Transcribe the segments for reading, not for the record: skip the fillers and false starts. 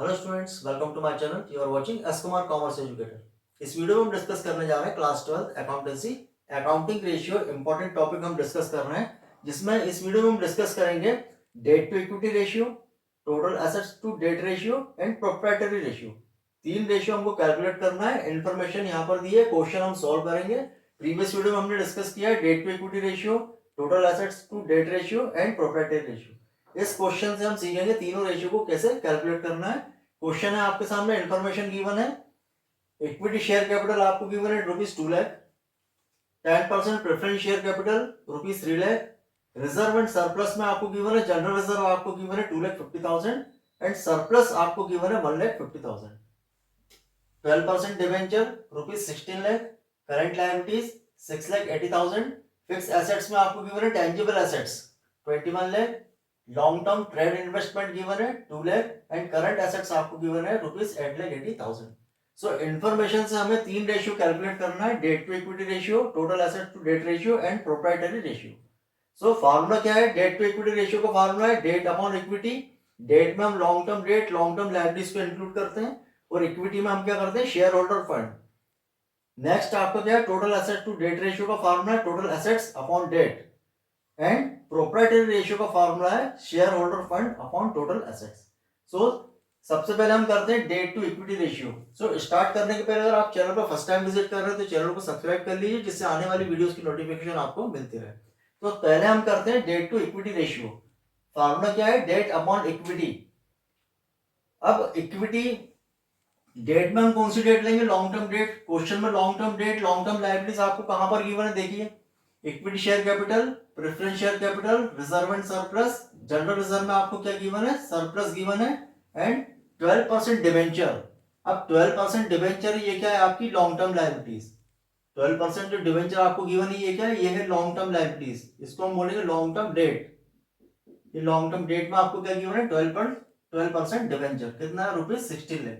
Hello students, welcome to my channel. You are watching S Kumar commerce educator. इस video में हम discuss करने जा रहे हैं class 12 accountancy accounting ratio. Important topic हम डिस्कस कर रहे हैं, जिसमें इस वीडियो में हम डिस्कस करेंगे debt to equity ratio, total assets to debt ratio and proprietary ratio. तीन रेशियो हमको कैलकुलेट करना है। इन्फॉर्मेशन यहाँ पर दी है, क्वेश्चन हम सॉल्व करेंगे। प्रीवियस वीडियो में हमने डिस्कस किया है debt to equity ratio, total assets to debt ratio and proprietary ratio. इस क्वेश्चन से हम सीखेंगे तीनों रेशियो को कैसे कैलकुलेट करना है। क्वेश्चन है आपके सामने, इंफॉर्मेशन गिवन है। इक्विटी शेयर कैपिटल आपको गिवन है ₹2 lakh, 10% preference share capital ₹3 lakh, reserve and surplus में आपको गिवन है, जनरल रिजर्व आपको गिवन है 2,50,000 एंड सरप्लस आपको गिवन है 1,50,000। 12% debenture ₹16 lakh, current liabilities 6,80,000, fix assets में आपको गिवन है tangible assets 21 lakh, long term trade investment given है 2 लाख एंड करंट एसेट्स आपको गिवन है ₹8,80,000। सो इन्फॉर्मेशन से हमें तीन रेशियो कैलकुलेट करना है, debt to equity ratio, total asset to debt ratio and proprietary ratio. So formula क्या है? डेट टू इक्विटी रेशियो का फार्मूला है डेट अपॉन इक्विटी। डेट में हम long term debt, long term liabilities को include करते हैं और इक्विटी में हम क्या करते हैं? Share holder fund. नेक्स्ट आपका क्या है? Total asset to debt ratio का फार्मूला है total assets upon debt and proprietary ratio का फार्मूला है share holder fund upon total assets. So सबसे पहले हम करते हैं debt to equity ratio. So start करने के पहले अगर आप चैनल पर फर्स्ट टाइम विजिट कर रहे हैं तो चैनल को सब्सक्राइब कर लीजिए, जिससे आने वाली वीडियोस की नोटिफिकेशन आपको मिलती रहे। तो पहले हम करते हैं debt to equity ratio. Formula क्या है? Debt upon equity. अब इक्विटी डेट में हम कौन सी डेट लेंगे? Long term debt. क्वेश्चन में long term debt, long term liabilities आपको कहां पर गिवन है? देखिए, equity share capital, preference share capital, reserve and surplus. General reserve में आपको क्या गिवन है? सरप्लस गिवन है एंड 12% डिवेंचर। अब 12% डिवेंचर ये क्या है? आपकी लॉन्ग टर्म लायबिलिटीज। 12% जो डिवेंचर आपको गिवन है ये क्या है? ये है लॉन्ग टर्म लायबिलिटीज। इसको हम बोलेंगे लॉन्ग टर्म डेट। ये लॉन्ग टर्म डेट में आपको क्या गिवन है? 12% डिवेंचर। कितना है? ₹16 लाख।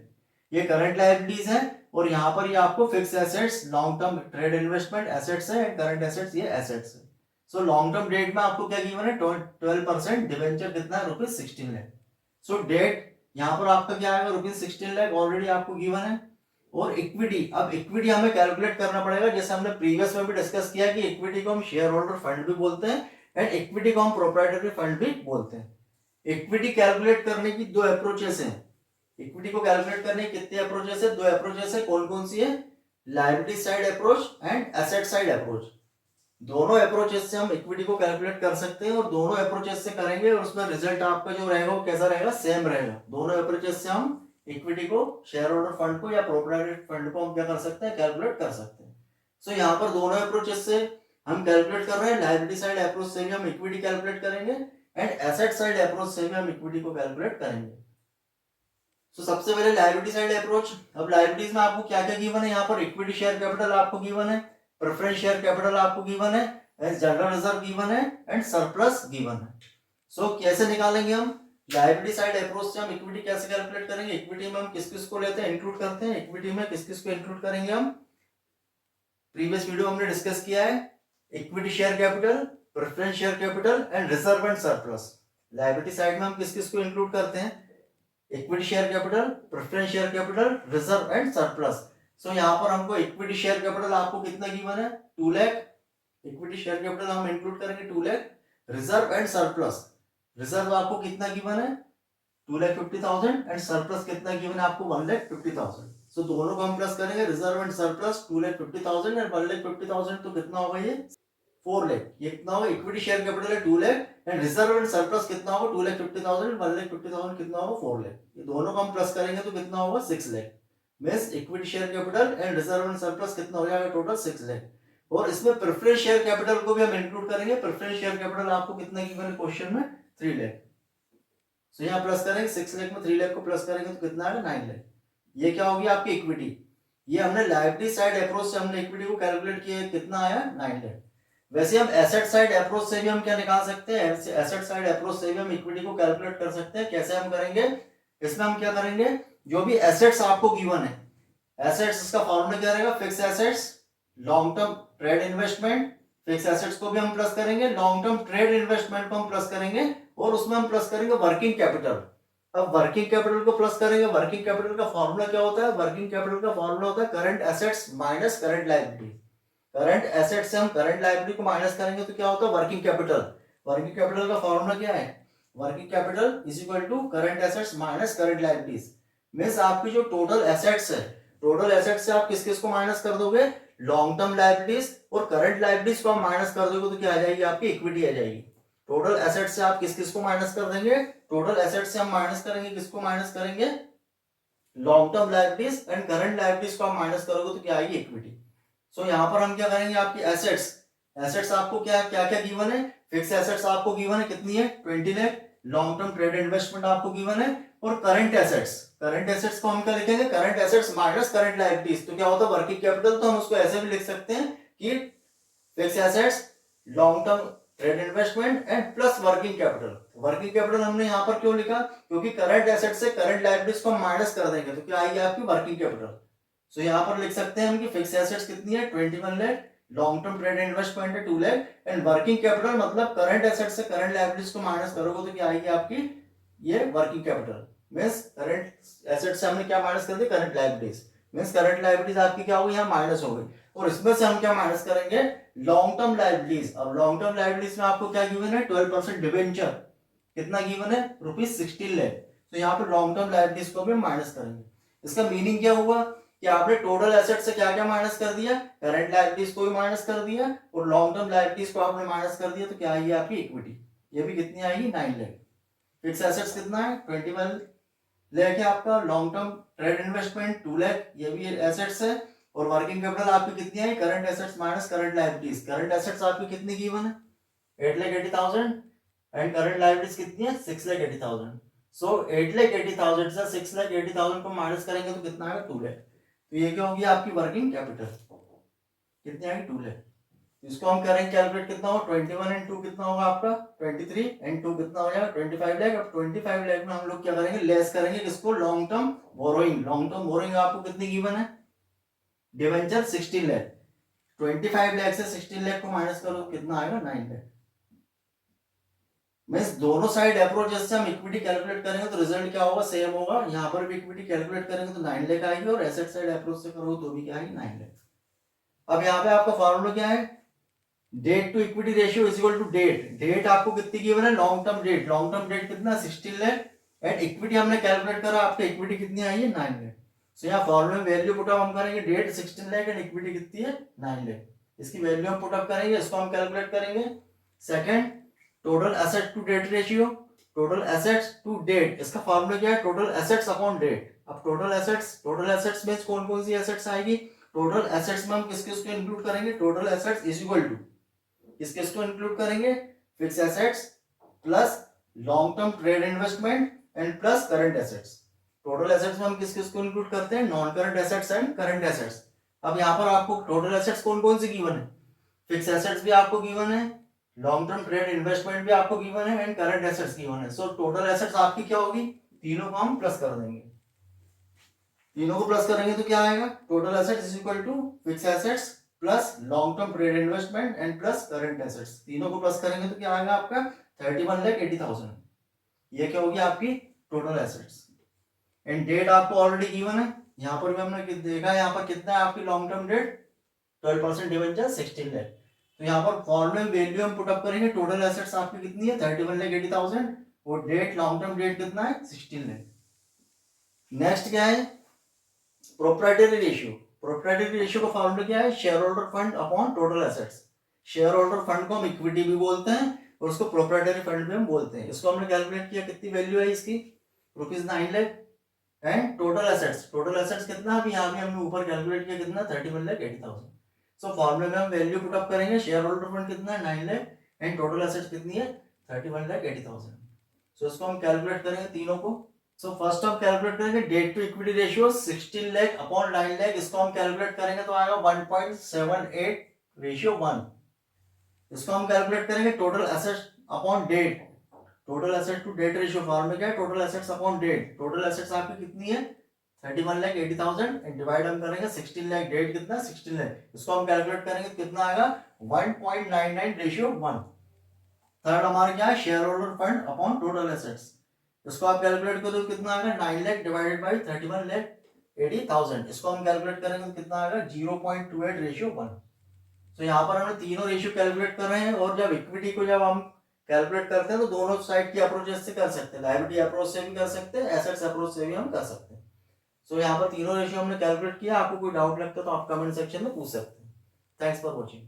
ये करंट लायबिलिटीज है और यहाँ पर ये आपको fix assets, long term trade investment assets है एंड करंट एसेट्स ये एसेट्स है। सो लॉन्ग टर्म डेट में आपको क्या गिवन है? 12%। डिवेंचर कितना है? ₹16 लाख। सो डेट यहाँ पर आपका क्या आएगा? ₹16 लाख ऑलरेडी आपको गिवन है। और इक्विटी, अब इक्विटी हमें कैलकुलेट करना पड़ेगा, जैसे हमने प्रीवियस में भी डिस्कस किया कि इक्विटी को हम शेयर होल्डर फंड भी बोलते हैं एंड इक्विटी को हम प्रोप्राइटरी फंड भी बोलते हैं। इक्विटी कैलकुलेट करने की दो अप्रोचेस हैं। इक्विटी को कैलकुलेट करने की कितने अप्रोचेस है? दो अप्रोचेस है। कौन कौन सी है? Liability side approach and asset side approach. दोनों अप्रोचेस से हम इक्विटी को कैलकुलेट कर सकते हैं और दोनों अप्रोचेस से करेंगे और उसमें रिजल्ट आपका जो रहेगा वो कैसा रहेगा? सेम रहेगा। दोनों अप्रोचेस से हम इक्विटी को, शेयर होल्डर फंड को या प्रोप्राइटरी फंड को हम क्या कर सकते हैं? कैलकुलेट कर सकते हैं। सो यहाँ पर दोनों अप्रोचेस से हम कैलकुलेट कर रहे हैं। लायबिलिटी साइड अप्रोच से भी हम इक्विटी कैलकुलेट करेंगे एंड एसेट साइड अप्रोच से भी हम इक्विटी को कैलकुलेट करेंगे। सो सबसे पहले लायबिलिटी साइड अप्रोच। अब लायबिलिटीज में आपको क्या क्या गिवन है? यहाँ पर इक्विटी शेयर कैपिटल आपको गिवन है, प्रेफरेंस शेयर कैपिटल आपको गिवन है, जनरल रिजर्व गिवन है एंड सरप्लस गिवन है। सो कैसे निकालेंगे हम? लायबिलिटी साइड अप्रोच से हम इक्विटी कैसे कैलकुलेट करेंगे? इक्विटी में हम किस किस को लेते हैं? इंक्लूड करते हैं। इक्विटी में किस किस को इंक्लूड करेंगे हम? प्रीवियस वीडियो हमने डिस्कस किया है। Equity share capital, preference share capital and reserve and surplus. Liability side में हम किस किस को इंक्लूड करते हैं? Equity share capital, preference share capital, reserve and surplus. So यहाँ पर हमको इक्विटी शेयर कैपिटल आपको कितना गिवन है? 2 लाख। इक्विटी शेयर कैपिटल हम इंक्लूड करेंगे 2 lakh. Reserve and surplus, reserve आपको कितना गिवन है? 2,50,000 एंड सरप्लस कितना गिवन है आपको? 1,50,000। सो दोनों को हम प्लस करेंगे, रिजर्व एंड सरप्लस 2,50,000 एंड 1,50,000, तो कितना होगा ये? 4 लाख। ये कितना होगा? इक्विटी शेयर कैपिटल है 2 lakh and reserve and surplus कितना होगा? 2,50,000, 1,50,000 कितना होगा? 4 लाख। ये दोनों को हम प्लस करेंगे तो कितना होगा? 6 lakh. Means equity share capital and reserve and surplus कितना हो जाएगा? टोटल 6 लाख। और इसमें प्रेफरेंस शेयर कैपिटल को भी हम इंक्लूड करेंगे। प्रेफरेंस शेयर कैपिटल आपको कितना गिवन है क्वेश्चन में? 3 लाख। सो यहाँ प्लस करेंगे, 6 लाख में 3 लाख को प्लस करेंगे तो कितना आएगा? 9 लाख। ये क्या होगी? आपकी इक्विटी। ये हमने लायबिलिटी साइड अप्रोच से हमने इक्विटी को कैलकुलेट किया, कितना आया? 9 लाख। वैसे हम एसेट साइड अप्रोच से भी हम क्या निकाल सकते हैं? एसेट साइड अप्रोच से भी हम इक्विटी को कैलकुलेट कर सकते हैं। कैसे हम करेंगे? इसमें हम क्या करेंगे? जो भी एसेट्स आपको गिवन है, एसेट्स का फॉर्मूला क्या रहेगा? Fix assets, long term trade investment. Fix assets को भी हम प्लस करेंगे, लॉन्ग टर्म ट्रेड इन्वेस्टमेंट को हम प्लस करेंगे और उसमें हम प्लस करेंगे वर्किंग कैपिटल। अब वर्किंग कैपिटल को प्लस करेंगे, वर्किंग कैपिटल का फॉर्मूला क्या होता है? वर्किंग कैपिटल का फॉर्मूला होता है current assets minus current liability. Current asset से हम करंट लायबिलिटी को माइनस करेंगे तो क्या होता है? Working capital. वर्किंग कैपिटल का फॉर्मूला क्या है? Working capital is equal to current assets minus current liabilities. Means आपकी जो टोटल एसेट्स है, टोटल एसेट्स से आप किस किस को माइनस कर दोगे? लॉन्ग टर्म लायबिलिटीज और करंट लायबिलिटीज को आप माइनस कर दोगे तो क्या आ जाएगी? आपकी इक्विटी आ जाएगी। टोटल एसेट से आप किस किस को माइनस कर देंगे? टोटल एसेट से हम माइनस करेंगे, किसको माइनस करेंगे? Long term liabilities and current liabilities को आप माइनस करोगे तो क्या आएगी? इक्विटी। सो यहाँ पर हम क्या करेंगे? आपकी एसेट्स, एसेट्स आपको क्या क्या क्या गिवन है? फिक्स एसेट्स आपको गिवन है, कितनी है? 20 lakh. Long term trade investment आपको गिवन है। और करंट एसेट्स, करंट एसेट्स को हम क्या लिखेंगे? Current assets minus current liabilities. तो क्या होता है? Working capital. तो हम उसको ऐसे भी लिख सकते हैं कि fix assets, long term trade investment and plus working capital. Working capital हमने यहाँ पर क्यों लिखा? क्योंकि करंट एसेट से करंट लायबिलिटीज को माइनस कर देंगे तो क्या आएगी? आपकी वर्किंग कैपिटल। सो यहाँ पर लिख सकते हैं हम कि फिक्स एसेट्स कितनी है? 21 lakh. Long term trade investment है 2 लाख एंड वर्किंग कैपिटल मतलब करंट एसेट से करंट लायबिलिटीज को माइनस करोगे तो क्या आएगी? आपकी ये working capital. Means current asset से हमने क्या माइनस कर दिया? Current liabilities. Means current liabilities आपकी क्या होगी? यहाँ माइनस हो गई। और इसमें से हम क्या माइनस करेंगे? Long term liabilities. अब लॉन्ग टर्म लायबिलिटीज में आपको क्या गिवन है? 12% डिबेंचर। कितना गिवन है? ₹16 लाख। तो यहाँ पे लॉन्ग टर्म लायबिलिटीज को भी माइनस करेंगे। इसका मीनिंग क्या हुआ कि आपने टोटल एसेट से क्या क्या माइनस कर दिया? करंट लायबिलिटीज को भी माइनस कर दिया और लॉन्ग टर्म लायबिलिटीज को आपने माइनस कर दिया तो क्या आएगी? आपकी इक्विटी। ये भी कितनी आएगी? 9 लाख। फिक्स एसेट्स कितना है? 21 लाख है आपका। Long term trade investment 2 lakh, ये भी एसेट्स है। और वर्किंग कैपिटल आपकी कितनी है? Current assets minus current liabilities. Current assets आपकी कितनी गिवन है? 8,80,000 एंड करंट लायबिलिटीज कितनी है? 6,80,000। सो 8,80,000 से 6,80,000 को माइनस करेंगे तो कितना आएगा? 2 लाख। तो ये क्या होगी? आपकी वर्किंग कैपिटल कितनी आएगी? 2 लाख। इसको हम करेंगे कैलकुलेट, कितना हो? 21 एंड 2 कितना होगा आपका? 23 एंड 2 कितना हो जाएगा? 25 लाख। अब 25 लाख में हम लोग क्या करेंगे? लेस करेंगे किसको? Long term borrowing. Long term borrowing आपको कितनी गिवन है? डिवेंचर 16 लाख। 25 लाख से 16 लाख को माइनस करो कितना आएगा? 9 लाख। मींस दोनों साइड अप्रोच से हम इक्विटी कैलकुलेट करेंगे तो रिजल्ट क्या होगा? सेम होगा। यहाँ पर भी इक्विटी कैलकुलेट करेंगे तो 9 लाख आएगी और एसेट साइड अप्रोच से करोगे तो भी क्या आएगी? 9 लाख। अब यहाँ पे आपका फॉर्मूला क्या है? Debt to equity ratio is equal to debt. Debt आपको कितनी गिवन है? Long term debt. Long term debt कितना? 16 लाख एंड इक्विटी हमने कैलकुलेट करा, आपकी इक्विटी कितनी आई है? 9 लाख। सो यहाँ फॉर्मूले में वैल्यू पुटअप हम करेंगे, डेट 16 लाख एंड इक्विटी कितनी है? 9 लाख। इसकी वैल्यू हम पुटअप करेंगे, इसको हम कैलकुलेट करेंगे। Second, total asset to debt ratio. Total assets to debt, इसका फॉर्मूला क्या है? Total assets upon debt. अब टोटल एसेट्स में कौन कौन सी एसेट्स आएगी? टोटल एसेट्स में हम किस किस को इंक्लूड करेंगे? Total assets is equal to किस किस को इंक्लूड करेंगे? Fix assets plus long term trade investment and plus current assets. Total assets में हम किस किस को इंक्लूड करते हैं? Non current assets and current assets. अब यहाँ पर आपको टोटल एसेट्स कौन कौन सी गिवन है? फिक्स एसेट्स भी आपको गिवन है, लॉन्ग टर्म ट्रेड इन्वेस्टमेंट भी आपको गिवन है एंड करंट एसेट्स गिवन है। सो टोटल एसेट्स आपकी क्या होगी? तीनों को हम प्लस कर देंगे। तीनों को प्लस करेंगे तो क्या आएगा? Total assets is equal to fix assets plus long term trade investment and plus current assets. तीनों को प्लस करेंगे तो क्या आएगा आपका? 31,80,000। ये क्या होगी? आपकी टोटल एसेट्स। एंड डेट आपको ऑलरेडी गिवन है, यहाँ पर भी हमने देखा है यहाँ पर कितना है आपकी long term date? 12% debenture 16 lakh. तो यहाँ पर फॉर्मूले में वैल्यू हम पुटअप करेंगे, टोटल एसेट्स आपकी कितनी है? 31,80,000 और डेट लॉन्ग टर्म डेट कितना है? 16 लाख। नेक्स्ट क्या है? Proprietary ratio. प्रोप्राइटरी रेशियो का फॉर्मूला क्या है? Share holder fund upon total assets. Share holder fund को हम इक्विटी भी बोलते हैं और उसको प्रोप्राइटरी फंड भी हम बोलते हैं। इसको हमने कैलकुलेट किया, कितनी वैल्यू है इसकी? ₹9 लाख। एंड टोटल एसेट्स कितना? अभी यहाँ भी हमने ऊपर कैलकुलेट किया, कितना? 31,80,000। सो फॉर्मूले में हम वैल्यू पुटअप करेंगे, शेयर होल्डर फंड कितना है? 9 लाख एंड टोटल एसेट्स कितनी है? 31,80,000। सो इसको हम कैलकुलेट करेंगे तीनों को। सो फर्स्ट हम कैलकुलेट करेंगे debt to equity ratio 16 lakh upon 9 lakh. इसको हम कैलकुलेट करेंगे तो आएगा 1.78:1। इसको हम कैलकुलेट करेंगे total assets upon debt. Total asset to debt ratio formula क्या है? Total assets upon debt. Total assets आपकी कितनी है? 31,80,000 एंड डिवाइड हम करेंगे 16 लाख। डेट कितना? 16 लाख। इसको हम कैलकुलेट करेंगे तो कितना आएगा? 1.99:1। थर्ड हमारा क्या है? Share holder fund upon total assets. इसको आप कैलकुलेट करो कितना आएगा 9 लाख डिवाइडेड बाई 31,80,000। इसको हम कैलकुलेट करेंगे तो कितना आएगा 0.28 रेशियो 1। तो यहाँ पर हमने तीनों रेशियो कैलकुलेट कर रहे हैं। और जब इक्विटी को जब हम कैलकुलेट करते हैं तो दोनों साइड की अप्रोचेस से कर सकते हैं, लायबिलिटी अप्रोच से भी कर सकते हैं, एसेट्स अप्रोच से भी हम कर सकते हैं। सो यहाँ पर तीनों रेशियो हमने कैलकुलेट किया। आपको कोई डाउट लगता है तो आप कमेंट सेक्शन में पूछ सकते हैं। Thanks for watching.